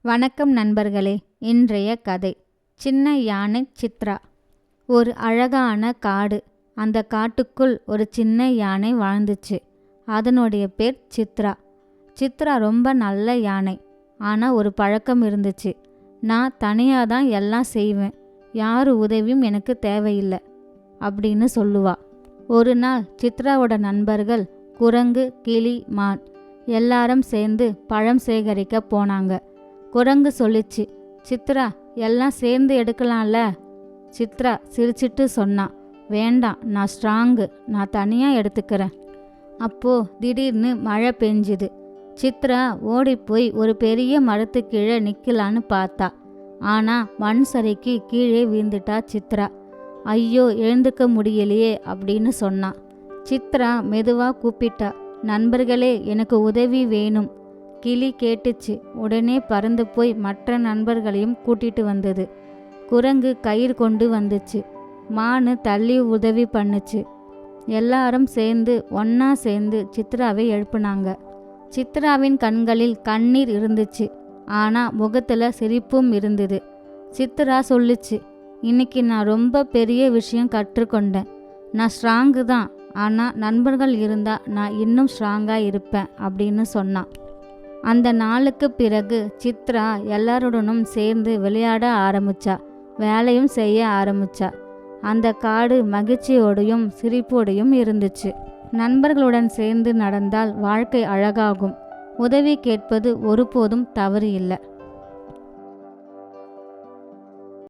வணக்கம் நண்பர்களே. இன்றைய கதை சின்ன யானை சித்ரா. ஒரு அழகான காடு. அந்த காட்டுக்குள் ஒரு சின்ன யானை வாழ்ந்துச்சு. அதனுடைய பேர் சித்ரா. சித்ரா ரொம்ப நல்ல யானை. ஆனால் ஒரு பழக்கம் இருந்துச்சு. நான் தனியாக தான் எல்லாம் செய்வேன், யார் உதவியும் எனக்கு தேவையில்லை அப்படின்னு சொல்லுவா. ஒரு நாள் சித்ராவோட நண்பர்கள் குரங்கு, கிளி, மான் எல்லாரும் சேர்ந்து பழம் சேகரிக்க போனாங்க. குரங்கு சொல்லிச்சு, சித்ரா எல்லாம் சேர்ந்து எடுக்கலாம்ல. சித்ரா சிரிச்சிட்டு சொன்னான், வேண்டாம், நான் ஸ்ட்ராங்கு, நான் தனியாக எடுத்துக்கிறேன். அப்போது திடீர்னு மழை பெஞ்சுது. சித்ரா ஓடி போய் ஒரு பெரிய மரத்து கீழே நிற்கலான்னு பார்த்தா. ஆனால் மண் சரிக்கு கீழே வீழ்ந்துட்டா சித்ரா. ஐயோ, எழுந்துக்க முடியலையே அப்படின்னு சொன்னான். சித்ரா மெதுவாக கூப்பிட்டா, நண்பர்களே, எனக்கு உதவி வேணும். கிளி கேட்டுச்சு. உடனே பறந்து போய் மற்ற நண்பர்களையும் கூட்டிட்டு வந்தது. குரங்கு கயிறு கொண்டு வந்துச்சு. மானு தள்ளி உதவி பண்ணுச்சு. எல்லாரும் ஒன்றா சேர்ந்து சித்ராவை எழுப்புனாங்க. சித்ராவின் கண்களில் கண்ணீர் இருந்துச்சு, ஆனால் முகத்தில் சிரிப்பும் இருந்தது. சித்ரா சொல்லுச்சு, இன்னைக்கு நான் ரொம்ப பெரிய விஷயம் கற்றுக்கொண்டேன். நான் ஸ்ட்ராங்கு தான், ஆனால் நண்பர்கள் இருந்தால் நான் இன்னும் ஸ்ட்ராங்காக இருப்பேன் அப்படின்னு சொன்னான். அந்த நாளுக்கு பிறகு சித்ரா எல்லாருடனும் சேர்ந்து விளையாட ஆரம்பிச்சா, வேலையும் செய்ய ஆரம்பிச்சா. அந்த காடு மகிழ்ச்சியோடையும் சிரிப்போடையும் இருந்துச்சு. நண்பர்களுடன் சேர்ந்து நடந்தால் வாழ்க்கை அழகாகும். உதவி கேட்பது ஒருபோதும் தவறு இல்லை.